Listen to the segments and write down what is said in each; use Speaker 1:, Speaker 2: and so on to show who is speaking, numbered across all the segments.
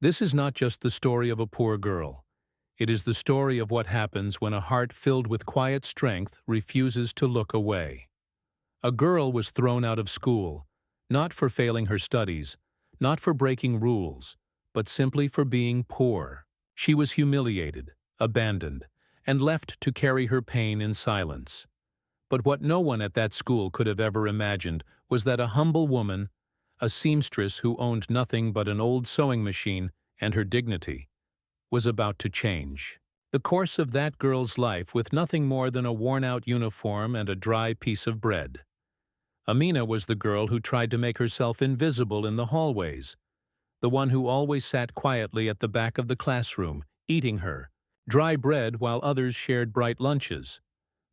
Speaker 1: This is not just the story of a poor girl. It is the story of what happens when a heart filled with quiet strength refuses to look away. A girl was thrown out of school, not for failing her studies, not for breaking rules, but simply for being poor. She was humiliated, abandoned, and left to carry her pain in silence. But what no one at that school could have ever imagined was that a humble woman, a seamstress who owned nothing but an old sewing machine and her dignity, was about to change the course of that girl's life with nothing more than a worn-out uniform and a dry piece of bread. Amina was the girl who tried to make herself invisible in the hallways, the one who always sat quietly at the back of the classroom, eating her dry bread while others shared bright lunches.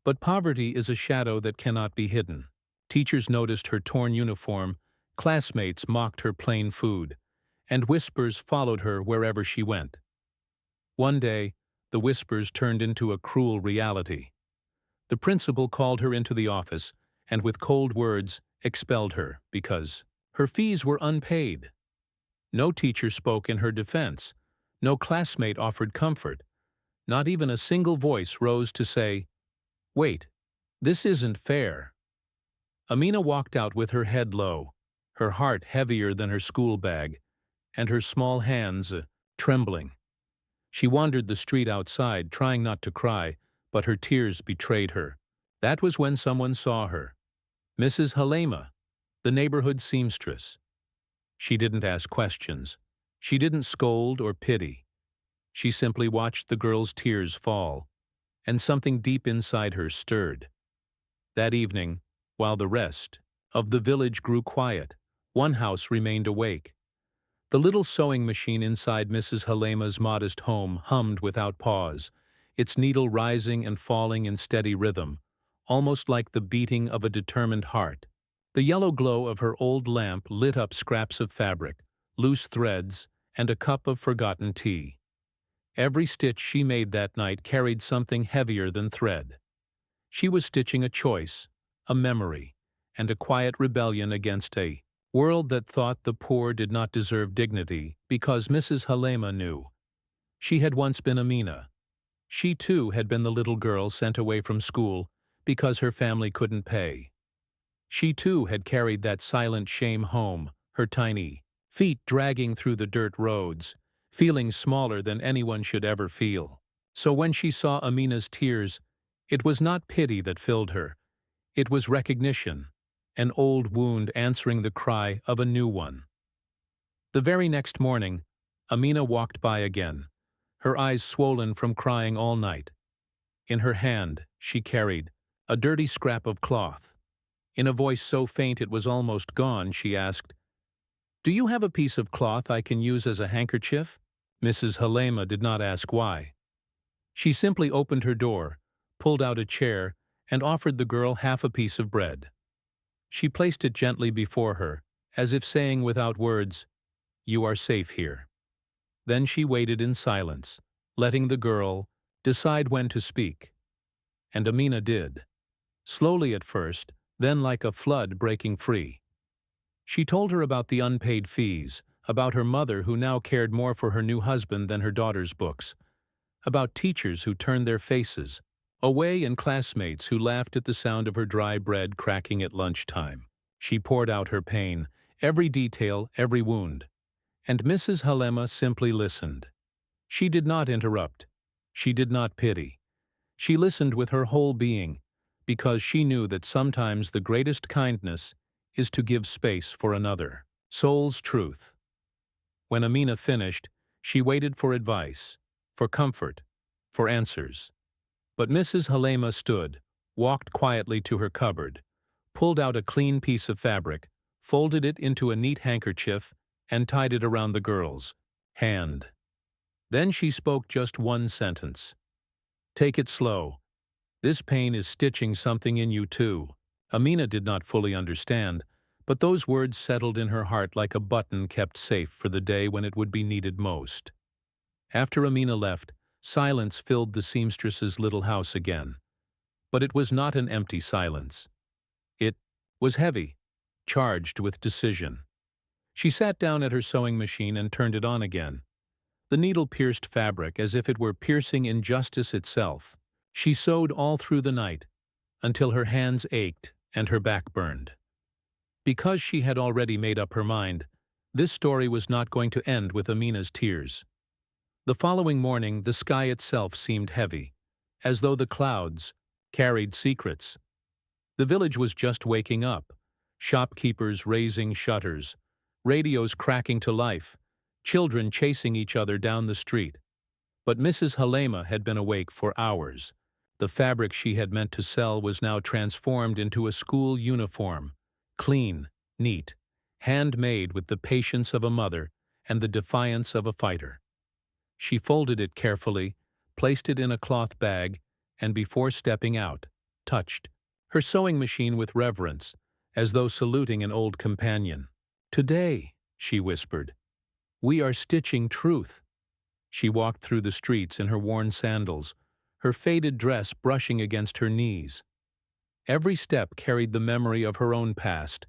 Speaker 1: But poverty is a shadow that cannot be hidden. Teachers noticed her torn uniform, classmates mocked her plain food, and whispers followed her wherever she went. One day, the whispers turned into a cruel reality. The principal called her into the office and with cold words expelled her because her fees were unpaid. No teacher spoke in her defense. No classmate offered comfort. Not even a single voice rose to say, "Wait, this isn't fair." Amina walked out with her head low, her heart heavier than her school bag, and her small hands trembling. She wandered the street outside, trying not to cry, but her tears betrayed her. That was when someone saw her. Mrs. Halema, the neighborhood seamstress. She didn't ask questions. She didn't scold or pity. She simply watched the girl's tears fall, and something deep inside her stirred. That evening, while the rest of the village grew quiet, one house remained awake. The little sewing machine inside Mrs. Halema's modest home hummed without pause, its needle rising and falling in steady rhythm, almost like the beating of a determined heart. The yellow glow of her old lamp lit up scraps of fabric, loose threads, and a cup of forgotten tea. Every stitch she made that night carried something heavier than thread. She was stitching a choice, a memory, and a quiet rebellion against a world that thought the poor did not deserve dignity because Mrs. Halema knew. She had once been Amina. She too had been the little girl sent away from school because her family couldn't pay. She too had carried that silent shame home, her tiny feet dragging through the dirt roads, feeling smaller than anyone should ever feel. So when she saw Amina's tears, it was not pity that filled her. It was recognition, an old wound answering the cry of a new one. The very next morning, Amina walked by again, her eyes swollen from crying all night. In her hand, she carried a dirty scrap of cloth. In a voice so faint it was almost gone, she asked, "Do you have a piece of cloth I can use as a handkerchief?" Mrs. Halema did not ask why. She simply opened her door, pulled out a chair, and offered the girl half a piece of bread. She placed it gently before her, as if saying without words, "You are safe here." Then she waited in silence, letting the girl decide when to speak. And Amina did. Slowly at first, then like a flood breaking free. She told her about the unpaid fees, about her mother who now cared more for her new husband than her daughter's books, about teachers who turned their faces away and classmates who laughed at the sound of her dry bread cracking at lunchtime. She poured out her pain, every detail, every wound. And Mrs. Halema simply listened. She did not interrupt. She did not pity. She listened with her whole being, because she knew that sometimes the greatest kindness is to give space for another soul's truth. When Amina finished, she waited for advice, for comfort, for answers. But Mrs. Halema stood, walked quietly to her cupboard, pulled out a clean piece of fabric, folded it into a neat handkerchief, and tied it around the girl's hand. Then she spoke just one sentence. "Take it slow. This pain is stitching something in you too." Amina did not fully understand, but those words settled in her heart like a button kept safe for the day when it would be needed most. After Amina left, silence filled the seamstress's little house again. But it was not an empty silence. It was heavy, charged with decision. She sat down at her sewing machine and turned it on again. The needle pierced fabric as if it were piercing injustice itself. She sewed all through the night, until her hands ached and her back burned. Because she had already made up her mind, this story was not going to end with Amina's tears. The following morning, the sky itself seemed heavy, as though the clouds carried secrets. The village was just waking up, shopkeepers raising shutters, radios cracking to life, children chasing each other down the street. But Mrs. Halema had been awake for hours. The fabric she had meant to sell was now transformed into a school uniform, clean, neat, handmade with the patience of a mother and the defiance of a fighter. She folded it carefully, placed it in a cloth bag, and before stepping out, touched her sewing machine with reverence, as though saluting an old companion. "Today," she whispered, "we are stitching truth." She walked through the streets in her worn sandals, her faded dress brushing against her knees. Every step carried the memory of her own past,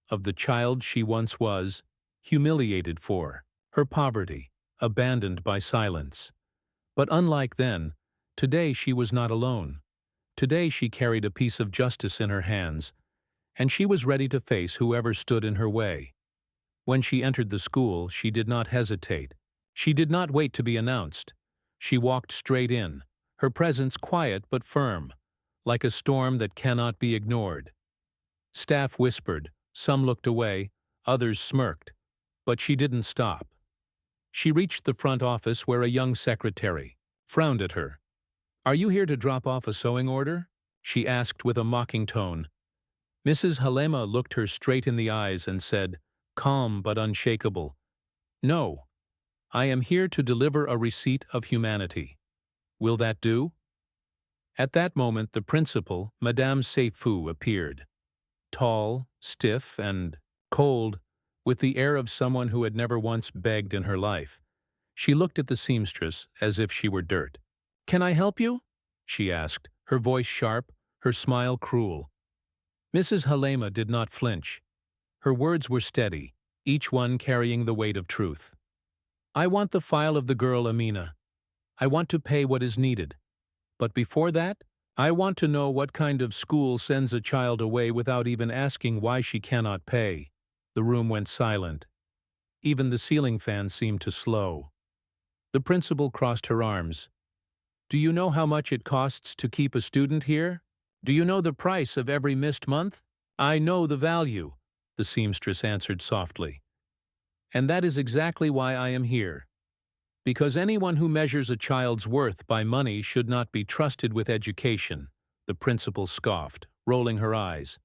Speaker 1: of the child she once was, humiliated for her poverty, abandoned by silence. But unlike then, today she was not alone. Today she carried a piece of justice in her hands, and she was ready to face whoever stood in her way. When she entered the school, she did not hesitate. She did not wait to be announced. She walked straight in, her presence quiet but firm, like a storm that cannot be ignored. Staff whispered, some looked away, others smirked, but she didn't stop. She reached the front office where a young secretary frowned at her. "Are you here to drop off a sewing order?" she asked with a mocking tone. Mrs. Halema looked her straight in the eyes and said, calm but unshakable, "No, I am here to deliver a receipt of humanity. Will that do?" At that moment the principal, Madame Seyfou, appeared. Tall, stiff, and cold, with the air of someone who had never once begged in her life. She looked at the seamstress as if she were dirt. "Can I help you?" she asked, her voice sharp, her smile cruel. Mrs. Halema did not flinch. Her words were steady, each one carrying the weight of truth. "I want the file of the girl Amina. I want to pay what is needed. But before that, I want to know what kind of school sends a child away without even asking why she cannot pay." The room went silent. Even the ceiling fan seemed to slow. The principal crossed her arms. "Do you know how much it costs to keep a student here? Do you know the price of every missed month?" "I know the value," the seamstress answered softly. "And that is exactly why I am here. Because anyone who measures a child's worth by money should not be trusted with education," the principal scoffed, rolling her eyes.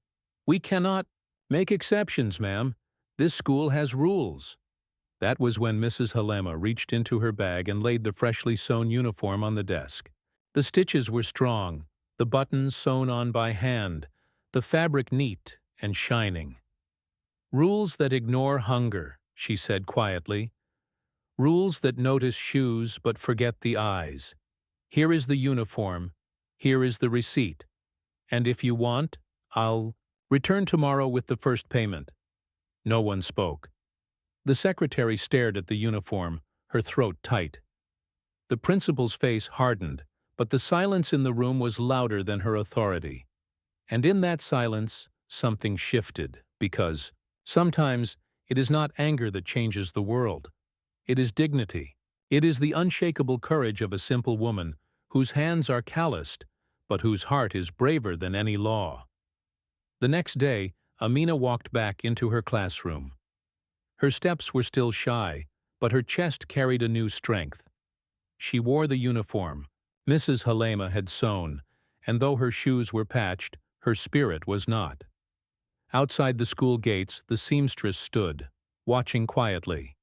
Speaker 1: "We cannot make exceptions, ma'am. This school has rules." That was when Mrs. Halema reached into her bag and laid the freshly sewn uniform on the desk. The stitches were strong, the buttons sewn on by hand, the fabric neat and shining. "Rules that ignore hunger," she said quietly. "Rules that notice shoes but forget the eyes. Here is the uniform, here is the receipt. And if you want, I'll return tomorrow with the first payment." No one spoke. The secretary stared at the uniform, her throat tight. The principal's face hardened, but the silence in the room was louder than her authority. And in that silence, something shifted, because sometimes it is not anger that changes the world. It is dignity. It is the unshakable courage of a simple woman whose hands are calloused, but whose heart is braver than any law. The next day, Amina walked back into her classroom. Her steps were still shy, but her chest carried a new strength. She wore the uniform Mrs. Halema had sewn, and though her shoes were patched, her spirit was not. Outside the school gates, the seamstress stood, watching quietly.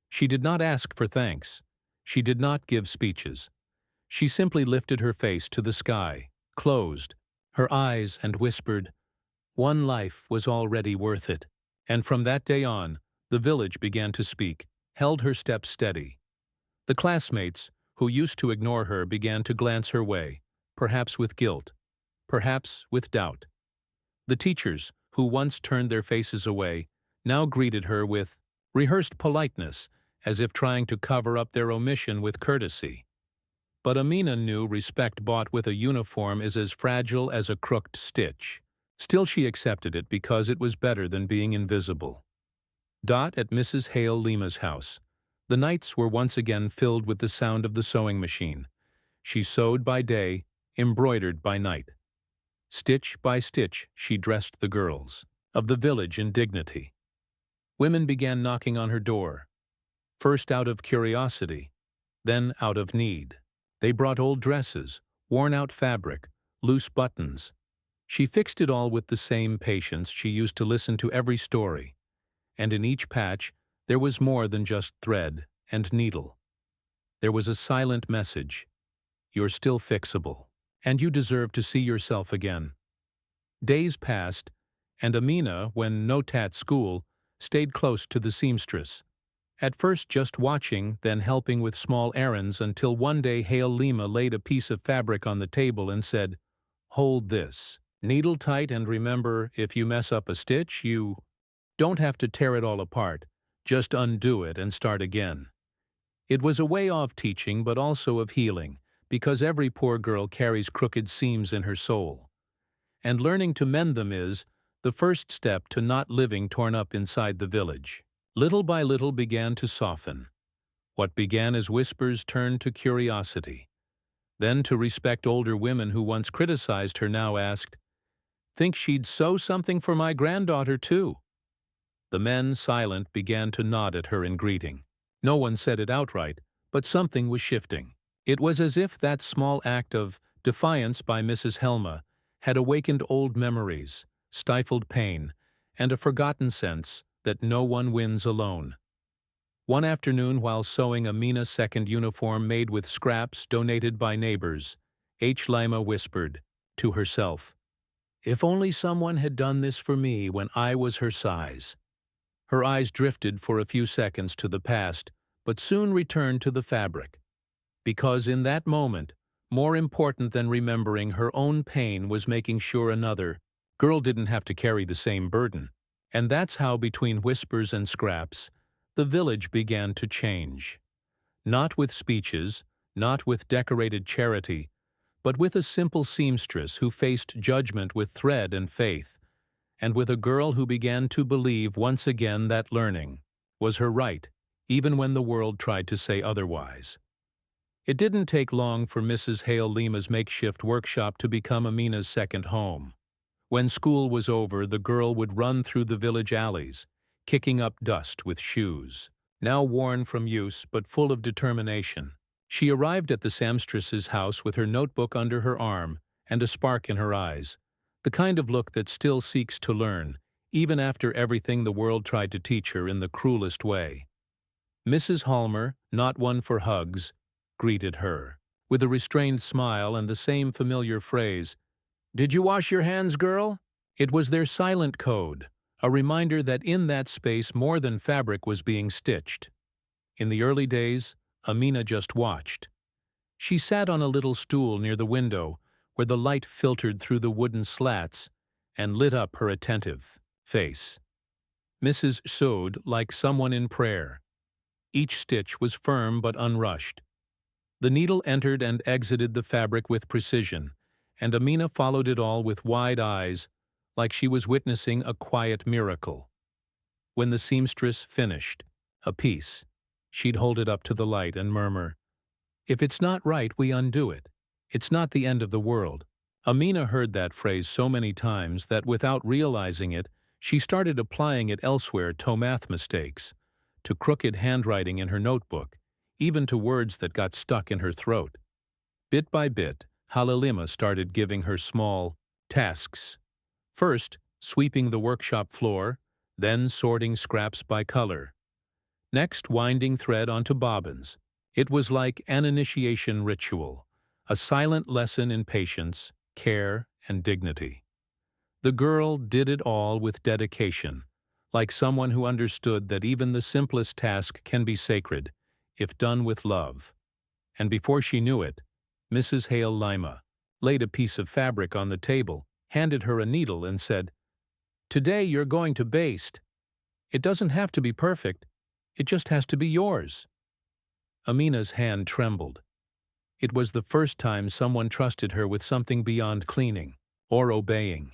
Speaker 1: She did not ask for thanks. She did not give speeches. She simply lifted her face to the sky, closed her eyes, and whispered, "One life was already worth it." And from that day on, the village began to speak, held her steps steady. The classmates, who used to ignore her, began to glance her way, perhaps with guilt, perhaps with doubt. The teachers, who once turned their faces away, now greeted her with rehearsed politeness as if trying to cover up their omission with courtesy. But Amina knew respect bought with a uniform is as fragile as a crooked stitch. Still, she accepted it because it was better than being invisible. At Mrs. Hale Lima's house. The nights were once again filled with the sound of the sewing machine. She sewed by day, embroidered by night. Stitch by stitch, she dressed the girls of the village in dignity. Women began knocking on her door, first out of curiosity, then out of need. They brought old dresses, worn-out fabric, loose buttons. She fixed it all with the same patience she used to listen to every story, and in each patch there was more than just thread and needle. There was a silent message: you're still fixable, and you deserve to see yourself again. Days passed, and Amina, when not at school, stayed close to the seamstress. At first just watching, then helping with small errands, until one day Hale Lima laid a piece of fabric on the table and said, "Hold this. Needle tight, and remember, if you mess up a stitch, you don't have to tear it all apart. Just undo it and start again." It was a way of teaching, but also of healing, because every poor girl carries crooked seams in her soul. And learning to mend them is the first step to not living torn up inside the village. Little by little began to soften. What began as whispers turned to curiosity. Then to respect older women who once criticized her now asked, "Think she'd sew something for my granddaughter too?" The men, silent, began to nod at her in greeting. No one said it outright, but something was shifting. It was as if that small act of defiance by Mrs. Helma had awakened old memories, stifled pain, and a forgotten sense that no one wins alone. One afternoon, while sewing Amina's second uniform made with scraps donated by neighbors, H. Lima whispered to herself, "If only someone had done this for me when I was her size." Her eyes drifted for a few seconds to the past, but soon returned to the fabric. Because in that moment, more important than remembering her own pain was making sure another girl didn't have to carry the same burden. And that's how, between whispers and scraps, the village began to change. Not with speeches, not with decorated charity, but with a simple seamstress who faced judgment with thread and faith, and with a girl who began to believe once again that learning was her right, even when the world tried to say otherwise. It didn't take long for Mrs. Hale Lima's makeshift workshop to become Amina's second home. When school was over, the girl would run through the village alleys, kicking up dust with shoes, now worn from use but full of determination. She arrived at the seamstress's house with her notebook under her arm and a spark in her eyes, the kind of look that still seeks to learn, even after everything the world tried to teach her in the cruelest way. Mrs. Halmer, not one for hugs, greeted her, with a restrained smile and the same familiar phrase, "Did you wash your hands, girl?" It was their silent code, a reminder that in that space more than fabric was being stitched. In the early days, Amina just watched. She sat on a little stool near the window, where the light filtered through the wooden slats and lit up her attentive face. Mrs. sewed like someone in prayer. Each stitch was firm but unrushed. The needle entered and exited the fabric with precision, and Amina followed it all with wide eyes, like she was witnessing a quiet miracle. When the seamstress finished a piece, she'd hold it up to the light and murmur, "If it's not right, we undo it. It's not the end of the world." Amina heard that phrase so many times that without realizing it, she started applying it elsewhere to math mistakes, to crooked handwriting in her notebook, even to words that got stuck in her throat. Bit by bit, Halalima started giving her small tasks. First, sweeping the workshop floor, then sorting scraps by color. Next, winding thread onto bobbins. It was like an initiation ritual, a silent lesson in patience, care, and dignity. The girl did it all with dedication, like someone who understood that even the simplest task can be sacred, if done with love. And before she knew it, Mrs. Hale Lima laid a piece of fabric on the table, handed her a needle, and said, "Today you're going to baste. It doesn't have to be perfect. It just has to be yours." Amina's hand trembled. It was the first time someone trusted her with something beyond cleaning or obeying.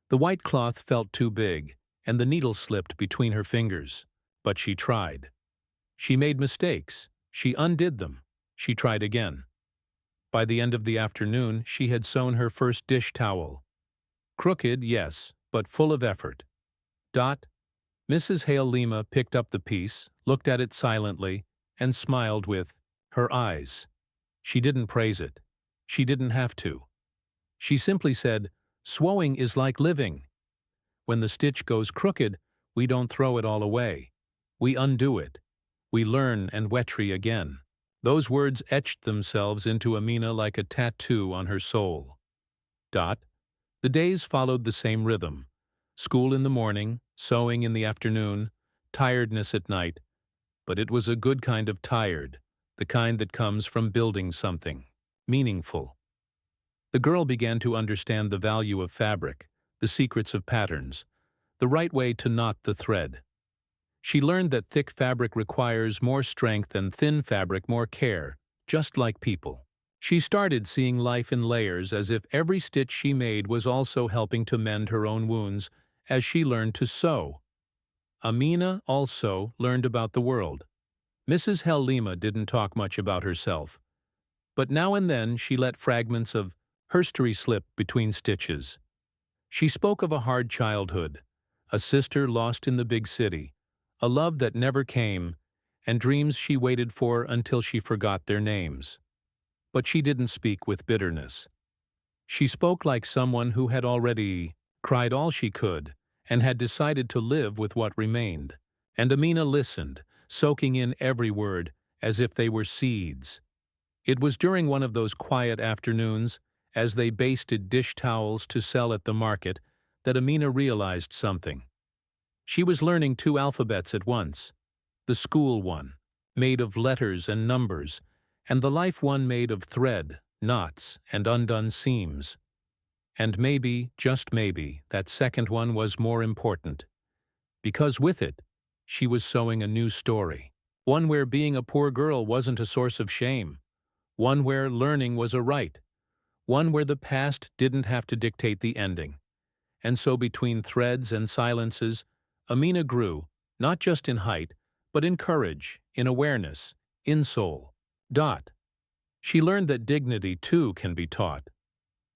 Speaker 1: The white cloth felt too big, and the needle slipped between her fingers. But she tried. She made mistakes. She undid them. She tried again. By the end of the afternoon, she had sewn her first dish towel. Crooked, yes, but full of effort. Dot. Mrs. Hale Lima picked up the piece, looked at it silently, and smiled with her eyes. She didn't praise it. She didn't have to. She simply said, "Sewing is like living. When the stitch goes crooked, we don't throw it all away. We undo it. We learn and wetry again." Those words etched themselves into Amina like a tattoo on her soul. Dot. The days followed the same rhythm. School in the morning, sewing in the afternoon, tiredness at night. But it was a good kind of tired, the kind that comes from building something meaningful. The girl began to understand the value of fabric, the secrets of patterns, the right way to knot the thread. She learned that thick fabric requires more strength and thin fabric more care, just like people. She started seeing life in layers, as if every stitch she made was also helping to mend her own wounds as she learned to sew. Amina also learned about the world. Mrs. Hale Lima didn't talk much about herself, but now and then she let fragments of herstory slip between stitches. She spoke of a hard childhood, a sister lost in the big city, a love that never came, and dreams she waited for until she forgot their names. But she didn't speak with bitterness. She spoke like someone who had already cried all she could and had decided to live with what remained. And Amina listened, soaking in every word as if they were seeds. It was during one of those quiet afternoons, as they basted dish towels to sell at the market, that Amina realized something. She was learning two alphabets at once: the school one, made of letters and numbers, and the life one made of thread, knots, and undone seams. And maybe, just maybe, that second one was more important. Because with it, she was sewing a new story. One where being a poor girl wasn't a source of shame. One where learning was a right. One where the past didn't have to dictate the ending. And so between threads and silences, Amina grew, not just in height, but in courage, in awareness, in soul. Dot. She learned that dignity, too, can be taught.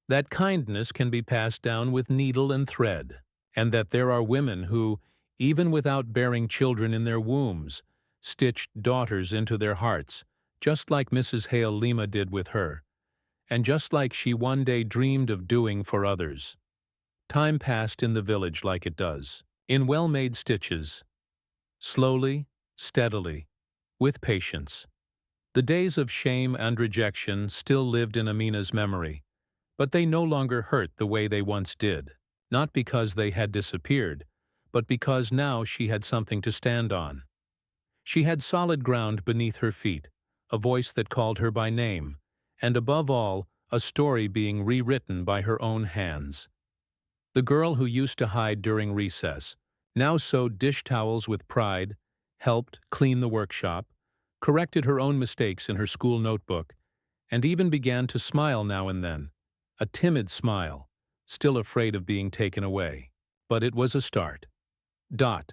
Speaker 1: That kindness can be passed down with needle and thread. And that there are women who, even without bearing children in their wombs, stitched daughters into their hearts, just like Mrs. Hale Lima did with her, and just like she one day dreamed of doing for others. Time passed in the village like it does, in well-made stitches, slowly, steadily, with patience. The days of shame and rejection still lived in Amina's memory, but they no longer hurt the way they once did, not because they had disappeared, but because now she had something to stand on. She had solid ground beneath her feet, a voice that called her by name, and above all, a story being rewritten by her own hands. The girl who used to hide during recess now sewed dish towels with pride, helped clean the workshop, corrected her own mistakes in her school notebook, and even began to smile now and then, a timid smile, still afraid of being taken away. But it was a start. Dot.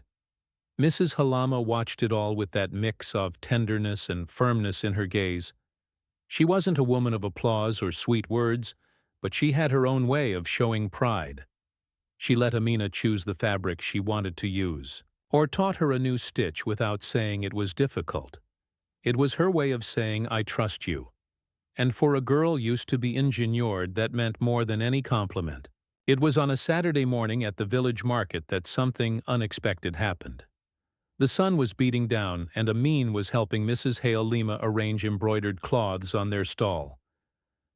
Speaker 1: Mrs. Halama watched it all with that mix of tenderness and firmness in her gaze. She wasn't a woman of applause or sweet words, but she had her own way of showing pride. She let Amina choose the fabric she wanted to use, or taught her a new stitch without saying it was difficult. It was her way of saying, "I trust you." And for a girl used to be ingenued, that meant more than any compliment. It was on a Saturday morning at the village market that something unexpected happened. The sun was beating down, and Amin was helping Mrs. Hale Lima arrange embroidered cloths on their stall.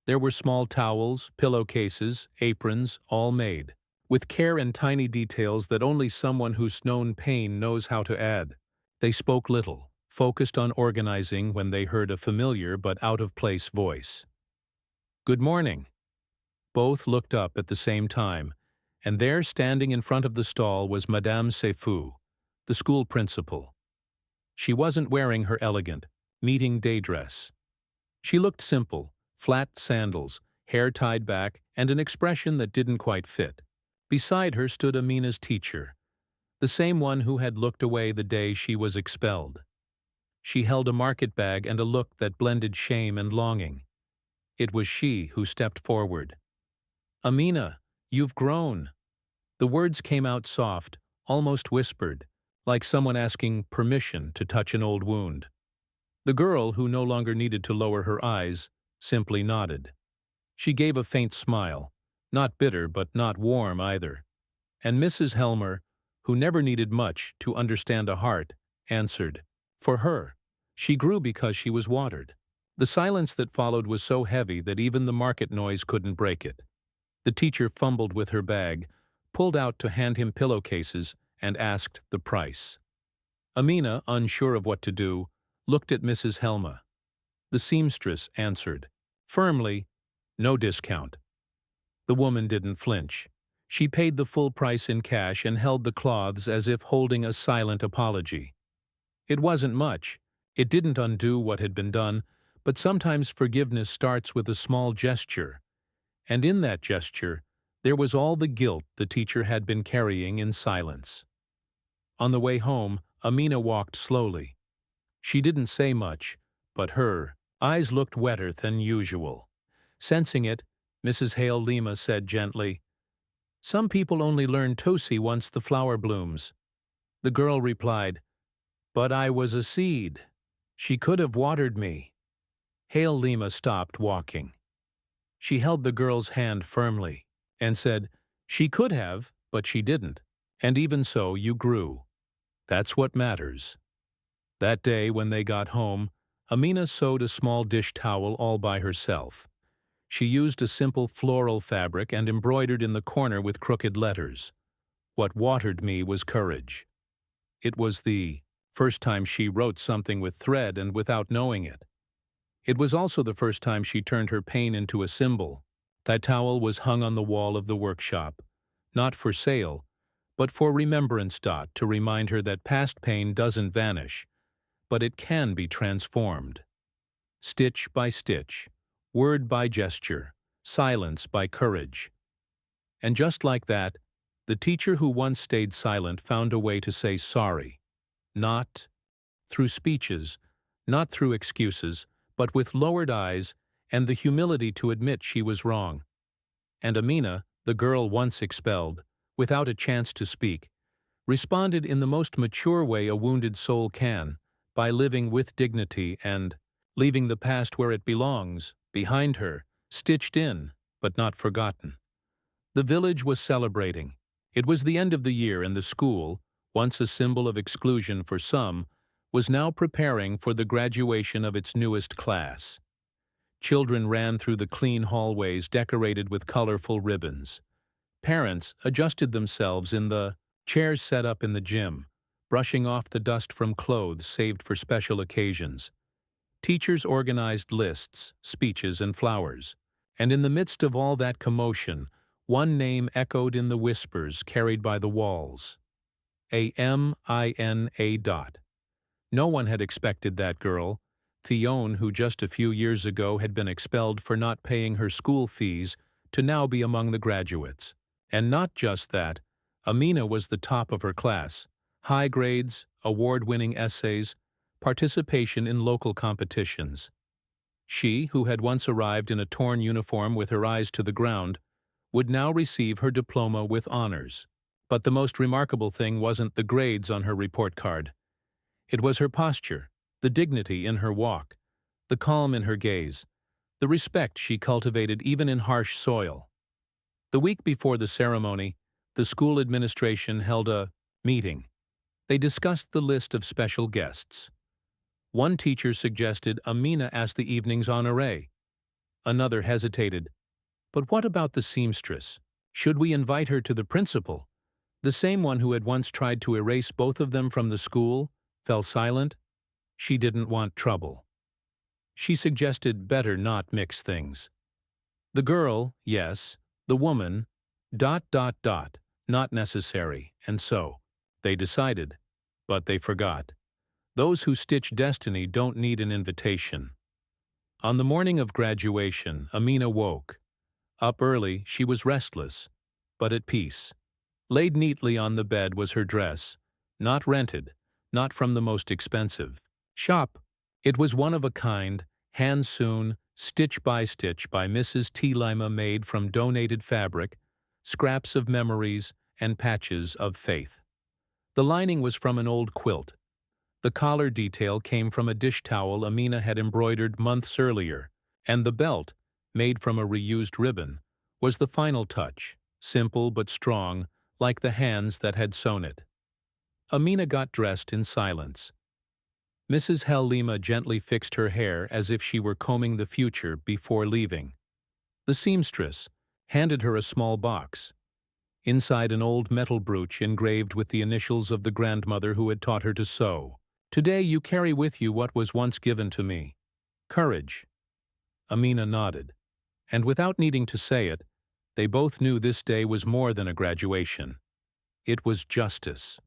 Speaker 1: There were small towels, pillowcases, aprons, all made, with care and tiny details that only someone who's known pain knows how to add. They spoke little, focused on organizing when they heard a familiar but out-of-place voice. "Good morning." Both looked up at the same time, and there, standing in front of the stall, was Madame Seyfou, the school principal. She wasn't wearing her elegant, meeting day dress. She looked simple, flat sandals, hair tied back, and an expression that didn't quite fit. Beside her stood Amina's teacher, the same one who had looked away the day she was expelled. She held a market bag and a look that blended shame and longing. It was she who stepped forward. "Amina, you've grown." The words came out soft, almost whispered, like someone asking permission to touch an old wound. The girl, who no longer needed to lower her eyes, simply nodded. She gave a faint smile, not bitter but not warm either. And Mrs. Helmer, who never needed much to understand a heart, answered, "For her. She grew because she was watered." The silence that followed was so heavy that even the market noise couldn't break it. The teacher fumbled with her bag, pulled out to hand him pillowcases, and asked the price. Amina, unsure of what to do, looked at Mrs. Helma. The seamstress answered, firmly, "No discount." The woman didn't flinch. She paid the full price in cash and held the cloths as if holding a silent apology. It wasn't much. It didn't undo what had been done, but sometimes forgiveness starts with a small gesture. And in that gesture, there was all the guilt the teacher had been carrying in silence. On the way home, Amina walked slowly. She didn't say much, but her eyes looked wetter than usual. Sensing it, Mrs. Hale Lima said gently, "Some people only learn Tosi once the flower blooms." The girl replied, "But I was a seed. She could have watered me." Hale Lima stopped walking. She held the girl's hand firmly and said, "She could have, but she didn't. And even so, you grew. That's what matters." That day, when they got home, Amina sewed a small dish towel all by herself. She used a simple floral fabric and embroidered in the corner with crooked letters. "What watered me was courage." It was the first time she wrote something with thread and without knowing it. It was also the first time she turned her pain into a symbol. That towel was hung on the wall of the workshop, not for sale, but for remembrance. To remind her that past pain doesn't vanish, but it can be transformed. Stitch by stitch, word by gesture, silence by courage. And just like that, the teacher who once stayed silent found a way to say sorry. Not through speeches, not through excuses, but with lowered eyes and the humility to admit she was wrong. And Amina, the girl once expelled, without a chance to speak, responded in the most mature way a wounded soul can, by living with dignity and leaving the past where it belongs, behind her, stitched in, but not forgotten. The village was celebrating. It was the end of the year, and the school, once a symbol of exclusion for some, was now preparing for the graduation of its newest class. Children ran through the clean hallways decorated with colorful ribbons. Parents adjusted themselves in the chairs set up in the gym, brushing off the dust from clothes saved for special occasions. Teachers organized lists, speeches, and flowers. And in the midst of all that commotion, one name echoed in the whispers carried by the walls. Amina. No one had expected that girl, Theone, who just a few years ago had been expelled for not paying her school fees, to now be among the graduates. And not just that, Amina was the top of her class. High grades, award-winning essays, participation in local competitions. She, who had once arrived in a torn uniform with her eyes to the ground, would now receive her diploma with honors. But the most remarkable thing wasn't the grades on her report card. It was her posture, the dignity in her walk, the calm in her gaze, the respect she cultivated even in harsh soil. The week before the ceremony, the school administration held a meeting. They discussed the list of special guests. One teacher suggested Amina as the evening's honoree. Another hesitated. But what about the seamstress? Should we invite her to the principal? The same one who had once tried to erase both of them from the school fell silent. She didn't want trouble. She suggested better not mix things. The girl, yes. The woman, ... not necessary, and so they decided. But they forgot. Those who stitch destiny don't need an invitation. On the morning of graduation, Amina woke. Up early, she was restless, but at peace. Laid neatly on the bed was her dress, not rented, not from the most expensive shop. It was one of a kind, hand-sewn, stitch by Mrs. T. Lima, made from donated fabric, scraps of memories, and patches of faith. The lining was from an old quilt. The collar detail came from a dish towel Amina had embroidered months earlier, and the belt, made from a reused ribbon, was the final touch, simple but strong, like the hands that had sewn it. Amina got dressed in silence. Mrs. Hel Lima gently fixed her hair as if she were combing the future before leaving. The seamstress handed her a small box. Inside, an old metal brooch engraved with the initials of the grandmother who had taught her to sew. "Today you carry with you what was once given to me. Courage." Amina nodded. And without needing to say it, they both knew this day was more than a graduation. It was justice.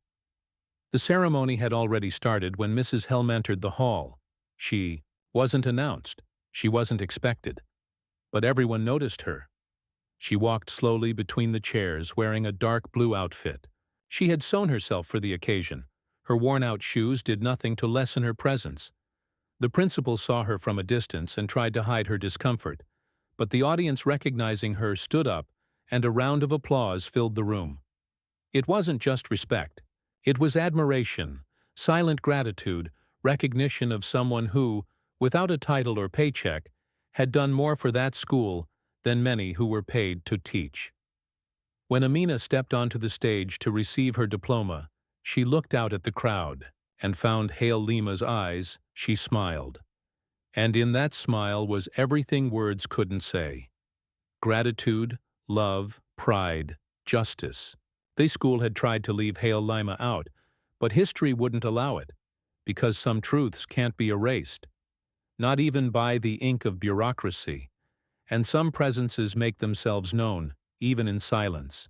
Speaker 1: The ceremony had already started when Mrs. Helm entered the hall. She wasn't announced. She wasn't expected. But everyone noticed her. She walked slowly between the chairs, wearing a dark blue outfit. She had sewn herself for the occasion. Her worn-out shoes did nothing to lessen her presence. The principal saw her from a distance and tried to hide her discomfort, but the audience, recognizing her, stood up, and a round of applause filled the room. It wasn't just respect. It was admiration, silent gratitude, recognition of someone who, without a title or paycheck, had done more for that school than many who were paid to teach. When Amina stepped onto the stage to receive her diploma, she looked out at the crowd and found Hale Lima's eyes. She smiled. And in that smile was everything words couldn't say. Gratitude, love, pride, justice. The school had tried to leave Hale Lima out, but history wouldn't allow it, because some truths can't be erased, not even by the ink of bureaucracy, and some presences make themselves known, even in silence.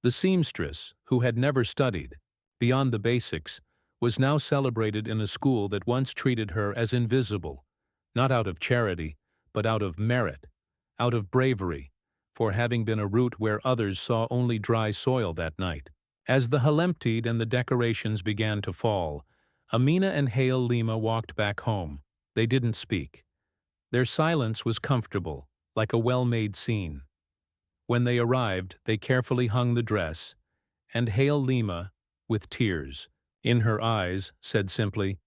Speaker 1: The seamstress, who had never studied, beyond the basics, was now celebrated in a school that once treated her as invisible, not out of charity, but out of merit, out of bravery, for having been a root where others saw only dry soil that night. As the Hallemptied and the decorations began to fall, Amina and Hale Lima walked back home. They didn't speak. Their silence was comfortable, like a well-made scene. When they arrived, they carefully hung the dress, and Hale Lima, with tears in her eyes, said simply,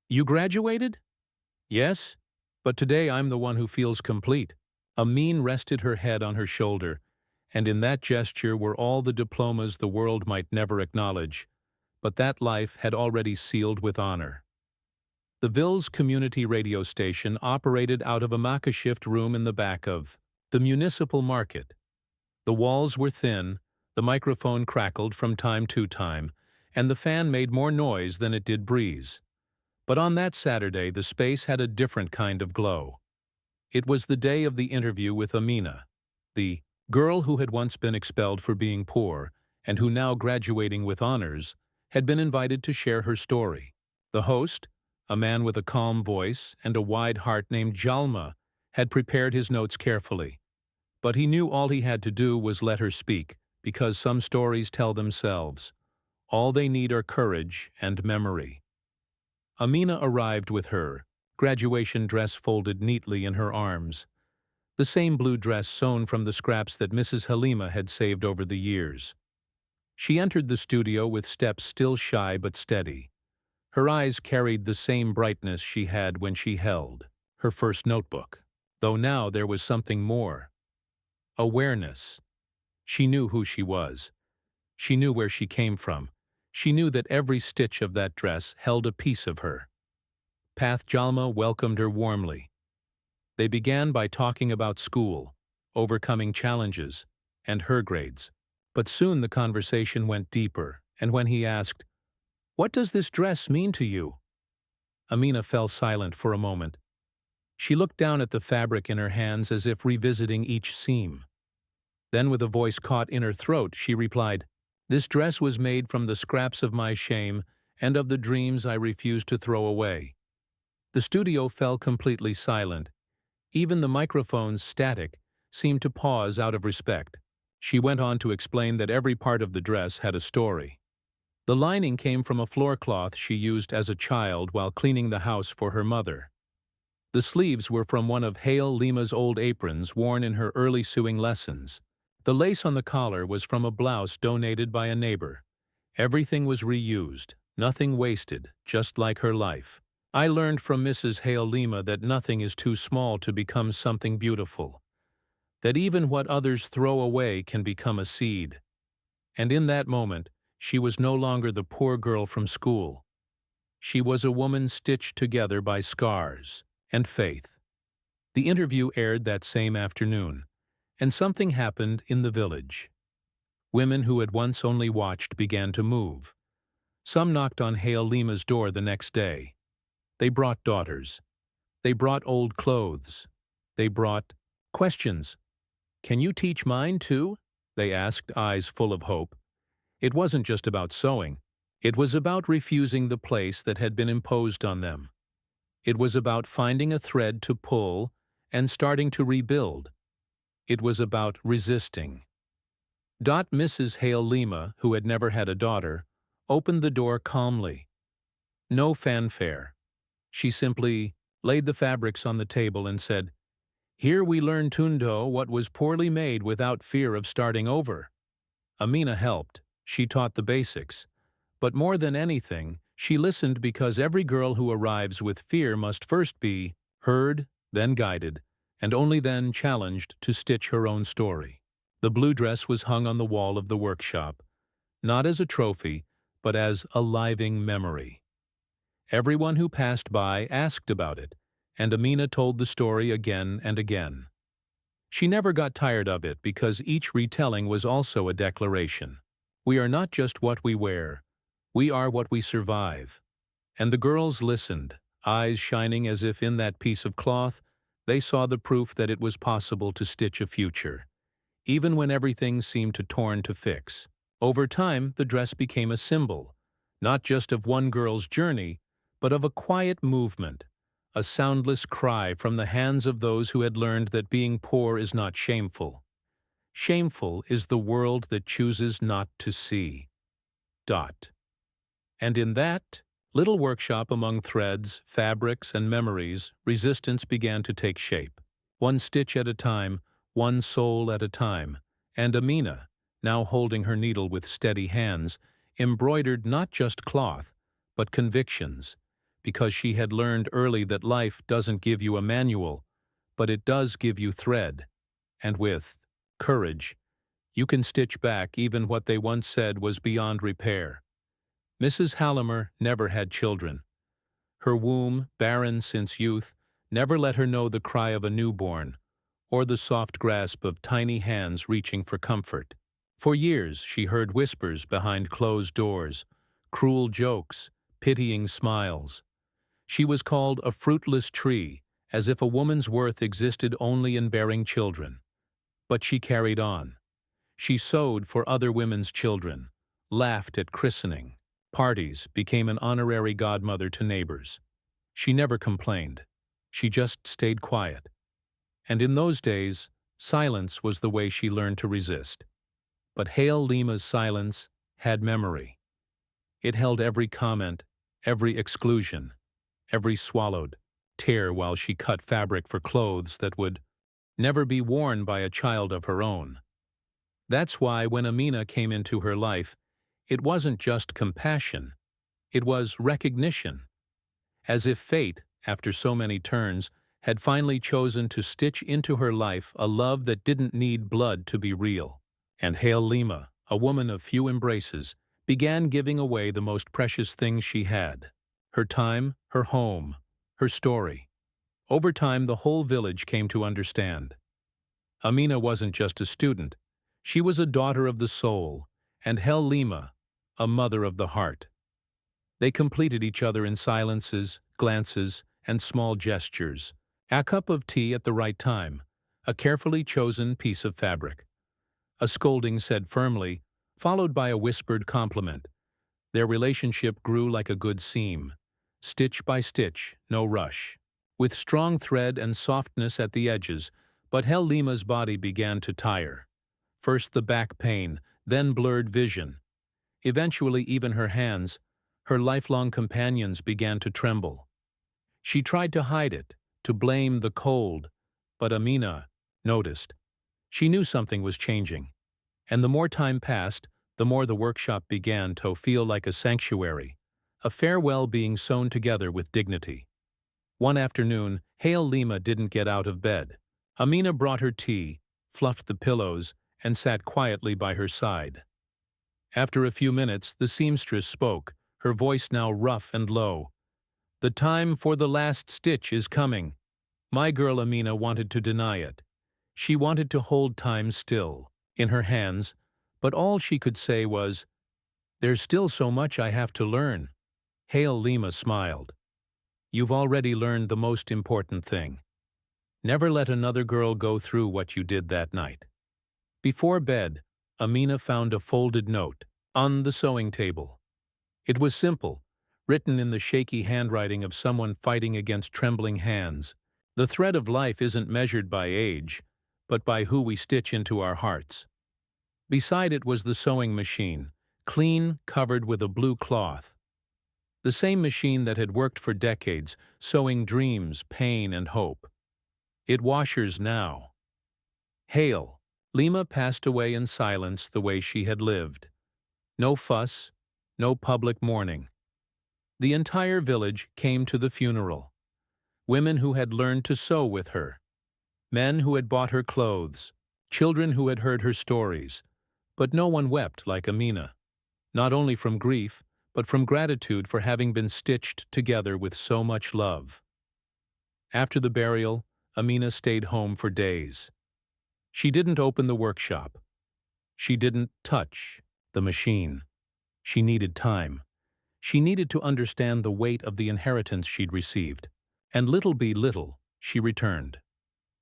Speaker 1: "You graduated?" "Yes, but today I'm the one who feels complete." Amin rested her head on her shoulder, and in that gesture were all the diplomas the world might never acknowledge, but that life had already sealed with honor. The Ville's community radio station operated out of a makeshift room in the back of the municipal market. The walls were thin, the microphone crackled from time to time, and the fan made more noise than it did breeze. But on that Saturday, the space had a different kind of glow. It was the day of the interview with Amina, the girl who had once been expelled for being poor and who, now graduating with honors, had been invited to share her story. The host, a man with a calm voice and a wide heart named Jalma, had prepared his notes carefully. But he knew all he had to do was let her speak, because some stories tell themselves. All they need are courage and memory. Amina arrived with her, graduation dress folded neatly in her arms, the same blue dress sewn from the scraps that Mrs. Halima had saved over the years. She entered the studio with steps still shy but steady. Her eyes carried the same brightness she had when she held her first notebook, though now there was something more. Awareness. She knew who she was. She knew where she came from. She knew that every stitch of that dress held a piece of her. Path Jalma welcomed her warmly. They began by talking about school, overcoming challenges, and her grades. But soon the conversation went deeper, and when he asked, "What does this dress mean to you?" Amina fell silent for a moment. She looked down at the fabric in her hands as if revisiting each seam. Then, with a voice caught in her throat, she replied, "This dress was made from the scraps of my shame and of the dreams I refused to throw away. The studio fell completely silent. Even the microphone's static seemed to pause out of respect. She went on to explain that every part of the dress had a story. The lining came from a floor cloth she used as a child while cleaning the house for her mother. The sleeves were from one of Hale Lima's old aprons worn in her early sewing lessons. The lace on the collar was from a blouse donated by a neighbor. Everything was reused, nothing wasted, just like her life. I learned from Mrs. Hale Lima that nothing is too small to become something beautiful, that even what others throw away can become a seed. And in that moment, she was no longer the poor girl from school. She was a woman stitched together by scars and faith. The interview aired that same afternoon, and something happened in the village. Women who had once only watched began to move. Some knocked on Hale Lima's door the next day. They brought daughters. They brought old clothes. They brought questions. "Can you teach mine too?" they asked, eyes full of hope. It wasn't just about sewing. It was about refusing the place that had been imposed on them. It was about finding a thread to pull and starting to rebuild. It was about resisting. Mrs. Hale Lima, who had never had a daughter, opened the door calmly. No fanfare. She simply laid the fabrics on the table and said, "Here we learn tundo what was poorly made without fear of starting over." Amina helped. She taught the basics. But more than anything, she listened because every girl who arrives with fear must first be heard, then guided, and only then challenged to stitch her own story. The blue dress was hung on the wall of the workshop, not as a trophy, but as a living memory. Everyone who passed by asked about it, and Amina told the story again and again. She never got tired of it because each retelling was also a declaration. We are not just what we wear, we are what we survive. And the girls listened, eyes shining as if in that piece of cloth they saw the proof that it was possible to stitch a future, even when everything seemed too torn to fix. Over time, the dress became a symbol, not just of one girl's journey, but of a quiet movement, a soundless cry from the hands of those who had learned that being poor is not shameful. Shameful is the world that chooses not to see. And in that little workshop among threads, fabrics, and memories, resistance began to take shape. One stitch at a time, one soul at a time, and Amina, now holding her needle with steady hands, embroidered not just cloth, but convictions, because she had learned early that life doesn't give you a manual, but it does give you thread. And with courage, you can stitch back even what they once said was beyond repair. Mrs. Hallimer never had children. Her womb, barren since youth, never let her know the cry of a newborn, or the soft grasp of tiny hands reaching for comfort. For years she heard whispers behind closed doors, cruel jokes, pitying smiles. She was called a fruitless tree, as if a woman's worth existed only in bearing children. But she carried on. She sewed for other women's children, laughed at christening, parties, became an honorary godmother to neighbors. She never complained. She just stayed quiet. And in those days, silence was the way she learned to resist. But Hale Lima's silence had memory. It held every comment, every exclusion, every swallowed tear while she cut fabric for clothes that would never be worn by a child of her own. That's why when Amina came into her life, it wasn't just compassion, it was recognition. As if fate, after so many turns, had finally chosen to stitch into her life a love that didn't need blood to be real. And Hale Lima, a woman of few embraces, began giving away the most precious things she had: her time, her home, her story. Over time, the whole village came to understand. Amina wasn't just a student. She was a daughter of the soul, and Hale Lima, a mother of the heart. They completed each other in silences, glances, and small gestures. A cup of tea at the right time, a carefully chosen piece of fabric. A scolding said firmly, followed by a whispered compliment. Their relationship grew like a good seam, stitch by stitch, no rush. With strong thread and softness at the edges, but Lima's body began to tire. First the back pain, then blurred vision. Eventually even her hands, her lifelong companions, began to tremble. She tried to hide it, to blame the cold, but Amina noticed. She knew something was changing. And the more time passed, the more the workshop began to feel like a sanctuary, a farewell being sewn together with dignity. One afternoon, Lima didn't get out of bed. Amina brought her tea, fluffed the pillows, and sat quietly by her side. After a few minutes, the seamstress spoke, her voice now rough and low. "The time for the last stitch is coming." My girl Amina wanted to deny it. She wanted to hold time still, in her hands, but all she could say was, "There's still so much I have to learn." Lima smiled. "You've already learned the most important thing. Never let another girl go through what you did that night." Before bed, Amina found a folded note on the sewing table. It was simple, written in the shaky handwriting of someone fighting against trembling hands. The thread of life isn't measured by age, but by who we stitch into our hearts. Beside it was the sewing machine, clean, covered with a blue cloth. The same machine that had worked for decades, sewing dreams, pain, and hope. It washers now. Lima passed away in silence the way she had lived. No fuss, no public mourning. The entire village came to the funeral. Women who had learned to sew with her. Men who had bought her clothes. Children who had heard her stories. But no one wept like Amina. Not only from grief, but from gratitude for having been stitched together with so much love. After the burial, Amina stayed home for days. She didn't open the workshop. She didn't touch the machine. She needed time. She needed to understand the weight of the inheritance she'd received. And little by little, she returned.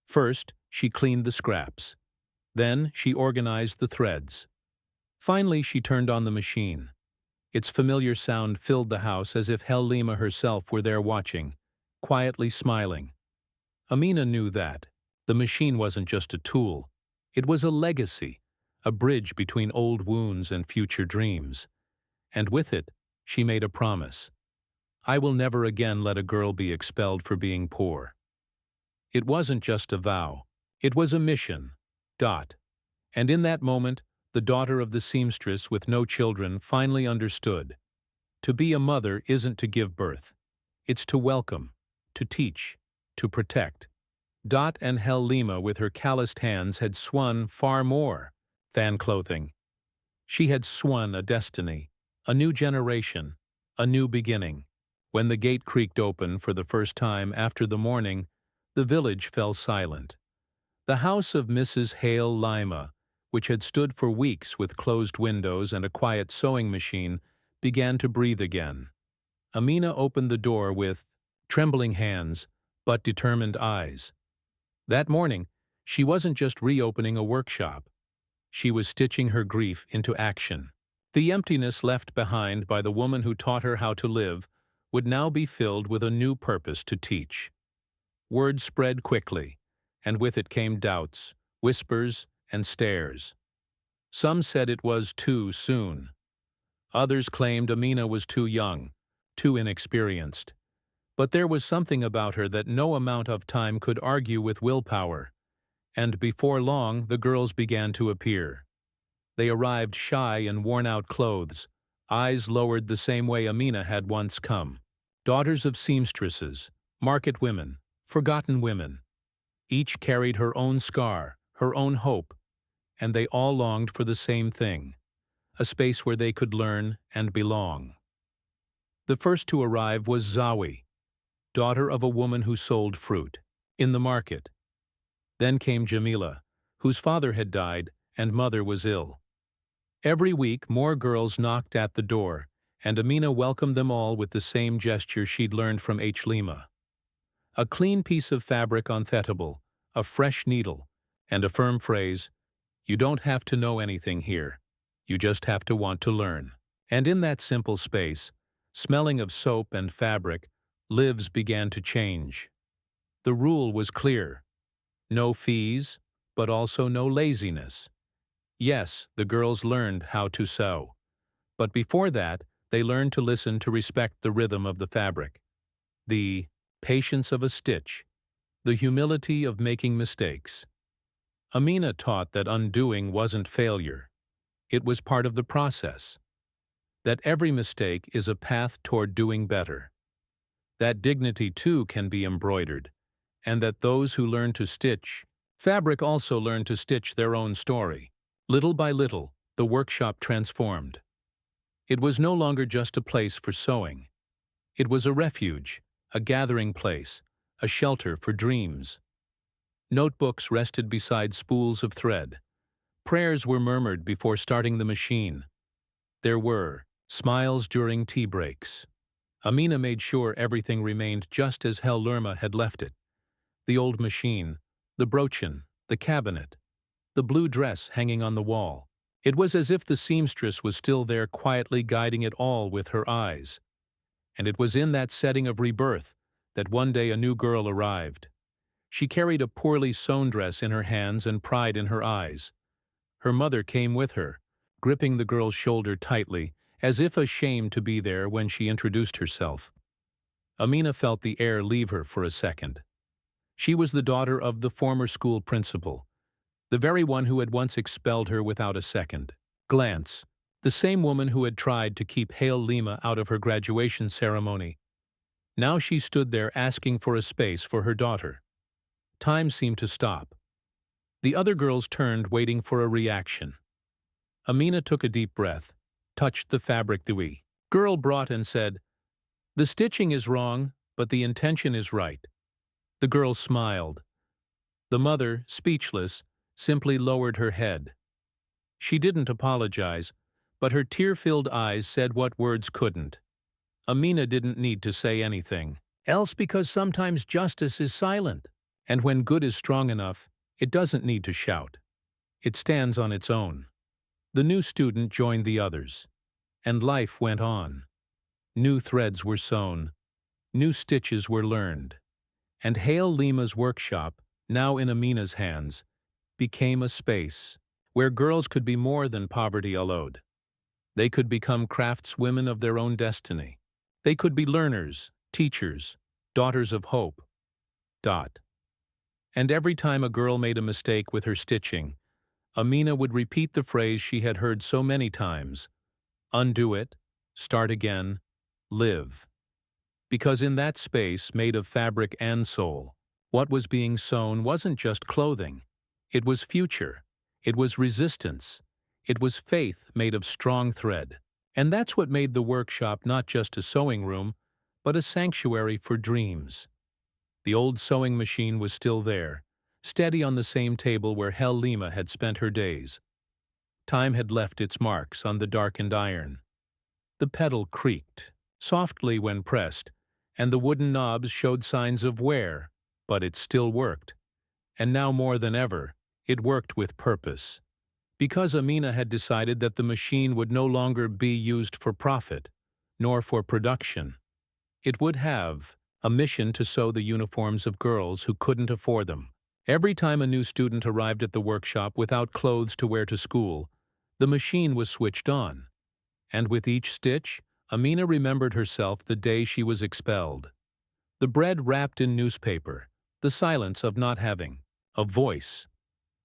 Speaker 1: First, she cleaned the scraps. Then, she organized the threads. Finally, she turned on the machine. Its familiar sound filled the house as if Lima herself were there watching, quietly smiling. Amina knew that the machine wasn't just a tool. It was a legacy, a bridge between old wounds and future dreams. And with it, she made a promise. "I will never again let a girl be expelled for being poor." It wasn't just a vow. It was a mission. And in that moment, the daughter of the seamstress with no children finally understood. To be a mother isn't to give birth. It's to welcome, to teach, to protect. And Lima, with her calloused hands, had swung far more than clothing. She had swung a destiny, a new generation, a new beginning. When the gate creaked open for the first time after the morning, the village fell silent. The house of Mrs. Lima, which had stood for weeks with closed windows and a quiet sewing machine, began to breathe again. Amina opened the door with trembling hands, but determined eyes. That morning, she wasn't just reopening a workshop. She was stitching her grief into action. The emptiness left behind by the woman who taught her how to live would now be filled with a new purpose to teach. Word spread quickly, and with it came doubts, whispers, and stares. Some said it was too soon. Others claimed Amina was too young, too inexperienced. But there was something about her that no amount of time could argue with willpower. And before long, the girls began to appear. They arrived shy in worn-out clothes, eyes lowered the same way Amina had once come. Daughters of seamstresses, market women, forgotten women. Each carried her own scar, her own hope, and they all longed for the same thing, a space where they could learn and belong. The first to arrive was Zawi, daughter of a woman who sold fruit, in the market. Then came Jamila, whose father had died and mother was ill. Every week more girls knocked at the door, and Amina welcomed them all with the same gesture she'd learned from Lima. A clean piece of fabric on Unthinkable, a fresh needle, and a firm phrase, "You don't have to know anything here. You just have to want to learn." And in that simple space, smelling of soap and fabric, lives began to change. The rule was clear: no fees, but also no laziness. Yes, the girls learned how to sew. But before that, they learned to listen to respect the rhythm of the fabric, the patience of a stitch, the humility of making mistakes. Amina taught that undoing wasn't failure. It was part of the process. That every mistake is a path toward doing better. That dignity too can be embroidered, and that those who learn to stitch fabric also learn to stitch their own story. Little by little, the workshop transformed. It was no longer just a place for sewing. It was a refuge, a gathering place, a shelter for dreams. Notebooks rested beside spools of thread. Prayers were murmured before starting the machine. There were smiles during tea breaks. Amina made sure everything remained just as Lerma had left it. The old machine, the brooch, the cabinet, the blue dress hanging on the wall. It was as if the seamstress was still there, quietly guiding it all with her eyes. And it was in that setting of rebirth that one day a new girl arrived. She carried a poorly sewn dress in her hands and pride in her eyes. Her mother came with her, gripping the girl's shoulder tightly, as if ashamed to be there when she introduced herself. Amina felt the air leave her for a second. She was the daughter of the former school principal, the very one who had once expelled her without a second glance, the same woman who had tried to keep Lima out of her graduation ceremony. Now she stood there asking for a space for her daughter. Time seemed to stop. The other girls turned, waiting for a reaction. Amina took a deep breath, touched the fabric the girl brought and said, "The stitching is wrong, but the intention is right." The girl smiled. The mother, speechless, simply lowered her head. She didn't apologize, but her tear-filled eyes said what words couldn't. Amina didn't need to say anything else, because sometimes justice is silent. And when good is strong enough, it doesn't need to shout. It stands on its own. The new student joined the others, and life went on. New threads were sewn, new stitches were learned, and Lima's workshop, now in Amina's hands, became a space where girls could be more than poverty allowed. They could become craftswomen of their own destiny. They could be learners, teachers, daughters of hope. And every time a girl made a mistake with her stitching, Amina would repeat the phrase she had heard so many times: undo it, start again, live. Because in that space made of fabric and soul, what was being sewn wasn't just clothing. It was future. It was resistance. It was faith made of strong thread. And that's what made the workshop not just a sewing room, but a sanctuary for dreams. The old sewing machine was still there, steady on the same table where Lima had spent her days. Time had left its marks on the darkened iron. The pedal creaked softly when pressed, and the wooden knobs showed signs of wear, but it still worked. And now more than ever, it worked with purpose. Because Amina had decided that the machine would no longer be used for profit, nor for production. It would have a mission to sew the uniforms of girls who couldn't afford them. Every time a new student arrived at the workshop without clothes to wear to school, the machine was switched on. And with each stitch, Amina remembered herself the day she was expelled. The bread wrapped in newspaper, the silence of not having a voice.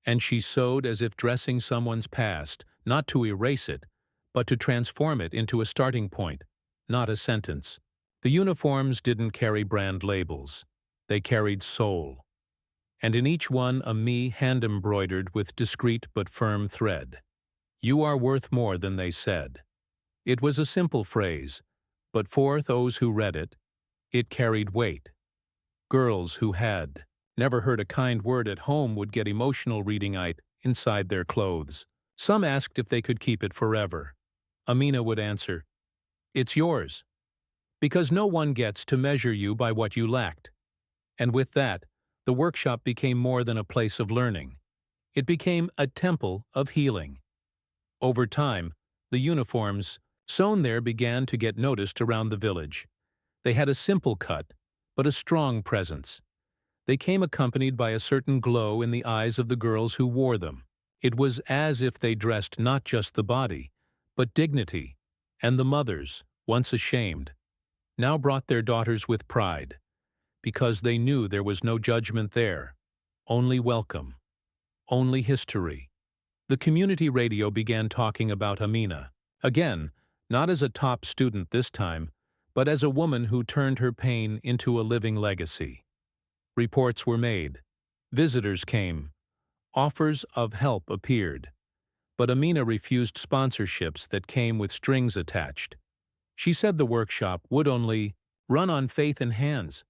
Speaker 1: And she sewed as if dressing someone's past, not to erase it, but to transform it into a starting point, not a sentence. The uniforms didn't carry brand labels. They carried soul. And in each one a me hand-embroidered with discreet but firm thread. You are worth more than they said. It was a simple phrase, but for those who read it, it carried weight. Girls who had never heard a kind word at home would get emotional reading it inside their clothes. Some asked if they could keep it forever. Amina would answer, "It's yours." Because no one gets to measure you by what you lacked. And with that, the workshop became more than a place of learning. It became a temple of healing. Over time, the uniforms Sewn there began to get noticed around the village. They had a simple cut, but a strong presence. They came accompanied by a certain glow in the eyes of the girls who wore them. It was as if they dressed not just the body, but dignity, and the mothers, once ashamed, now brought their daughters with pride, because they knew there was no judgment there, only welcome, only history. The community radio began talking about Amina. Again, not as a top student this time, but as a woman who turned her pain into a living legacy. Reports were made. Visitors came. Offers of help appeared. But Amina refused sponsorships that came with strings attached. She said the workshop would only run on faith and hands,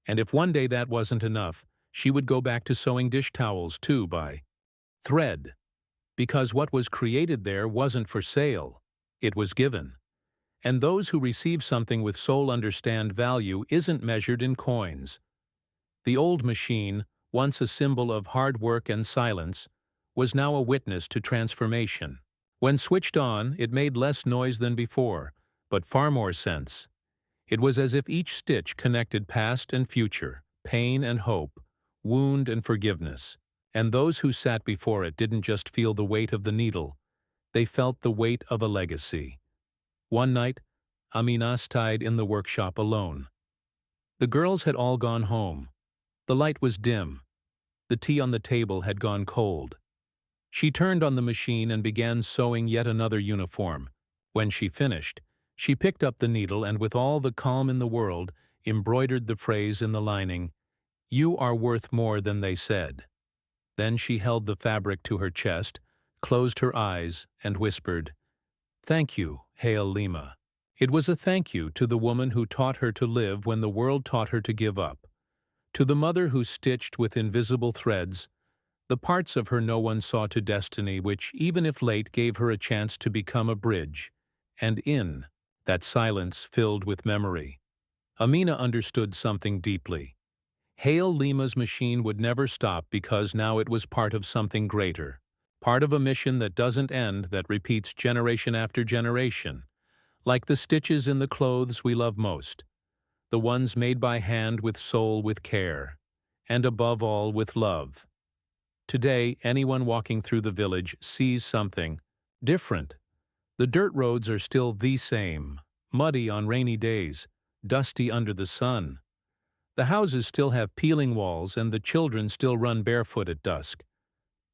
Speaker 1: and if one day that wasn't enough, she would go back to sewing dish towels too by thread, because what was created there wasn't for sale, it was given. And those who receive something with soul understand value isn't measured in coins. The old machine, once a symbol of hard work and silence, was now a witness to transformation. When switched on, it made less noise than before, but far more sense. It was as if each stitch connected past and future, pain and hope, wound and forgiveness. And those who sat before it didn't just feel the weight of the needle, they felt the weight of a legacy. One night, Amina stayed in the workshop alone. The girls had all gone home. The light was dim. The tea on the table had gone cold. She turned on the machine and began sewing yet another uniform. When she finished, she picked up the needle and with all the calm in the world, embroidered the phrase in the lining, "You are worth more than they said." Then she held the fabric to her chest, closed her eyes, and whispered, "Thank you, Hail Lima." It was a thank you to the woman who taught her to live when the world taught her to give up, to the mother who stitched with invisible threads the parts of her no one saw to destiny which, even if late, gave her a chance to become a bridge, and in that silence filled with memory, Amina understood something deeply. Hail Lima's machine would never stop because now it was part of something greater, part of a mission that doesn't end, that repeats generation after generation, like the stitches in the clothes we love most, the ones made by hand with soul, with care, and above all with love. Today, anyone walking through the village sees something different. The dirt roads are still the same, muddy on rainy days, dusty under the sun. The houses still have peeling walls and the children still run barefoot at dusk.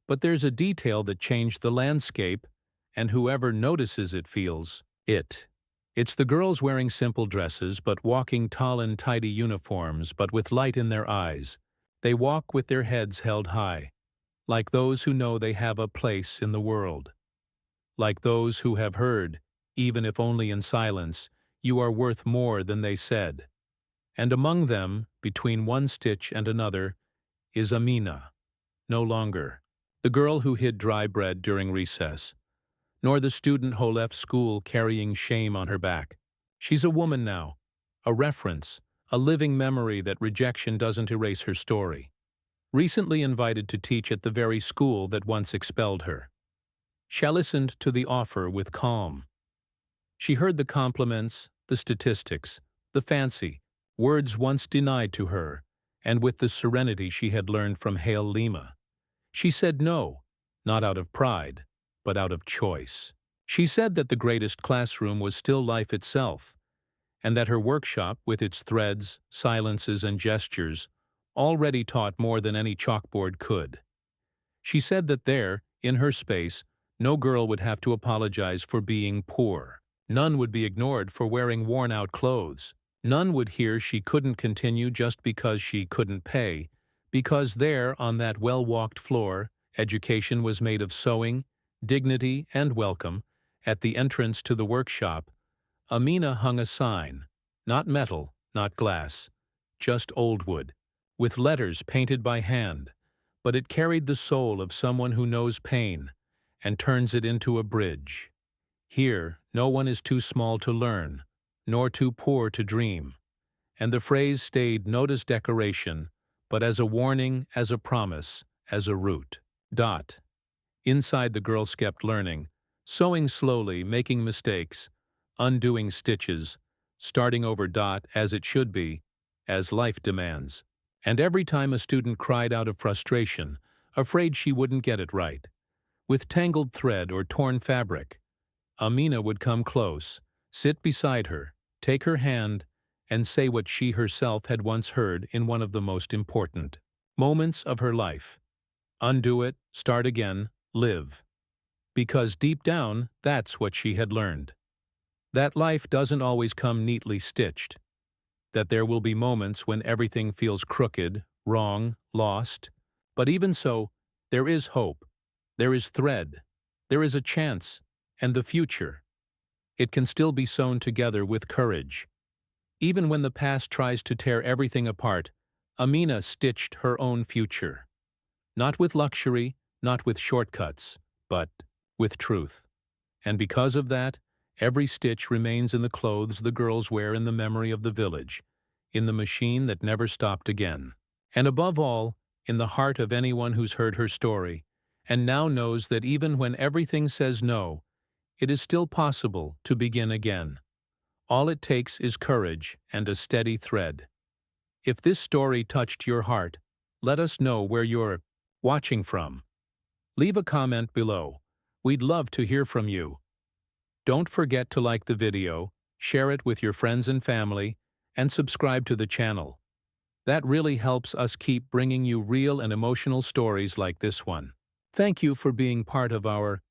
Speaker 1: But there's a detail that changed the landscape, and whoever notices it feels it. It's the girls wearing simple dresses but walking tall in tidy uniforms but with light in their eyes. They walk with their heads held high, like those who know they have a place in the world. Like those who have heard, even if only in silence, "You are worth more than they said." And among them, between one stitch and another, is Amina, no longer the girl who hid dry bread during recess, nor the student who left school carrying shame on her back. She's a woman now, a reference, a living memory that rejection doesn't erase her story. Recently invited to teach at the very school that once expelled her. She listened to the offer with calm. She heard the compliments, the statistics, the fancy, words once denied to her, and with the serenity she had learned from Hail Lima. She said no, not out of pride, but out of choice. She said that the greatest classroom was still life itself, and that her workshop, with its threads, silences, and gestures, already taught more than any chalkboard could. She said that there, in her space, no girl would have to apologize for being poor. None would be ignored for wearing worn-out clothes. None would hear she couldn't continue just because she couldn't pay, because there, on that well-walked floor, education was made of sewing, dignity, and welcome. At the entrance to the workshop, Amina hung a sign, not metal, not glass, just old wood, with letters painted by hand, but it carried the soul of someone who knows pain and turns it into a bridge. Here, no one is too small to learn, nor too poor to dream. And the phrase stayed not as decoration, but as a warning, as a promise, as a root. Inside the girls kept learning, sewing slowly, making mistakes, undoing stitches, starting over as it should be, as life demands. And every time a student cried out of frustration, afraid she wouldn't get it right, with tangled thread or torn fabric, Amina would come close, sit beside her, take her hand, and say what she herself had once heard in one of the most important moments of her life. Undo it, start again, live. Because deep down, that's what she had learned. That life doesn't always come neatly stitched. That there will be moments when everything feels crooked, wrong, lost. But even so, there is hope. There is thread. There is a chance. And the future. It can still be sewn together with courage. Even when the past tries to tear everything apart, Amina stitched her own future. Not with luxury, not with shortcuts, but with truth. And because of that, every stitch remains in the clothes the girls wear in the memory of the village, in the machine that never stopped again. And above all, in the heart of anyone who's heard her story, and now knows that even when everything says no, it is still possible to begin again. All it takes is courage and a steady thread. If this story touched your heart, let us know where you're watching from. Leave a comment below. We'd love to hear from you. Don't forget to like the video, share it with your friends and family, and subscribe to the channel. That really helps us keep bringing you real and emotional stories like this one. Thank you for being part of our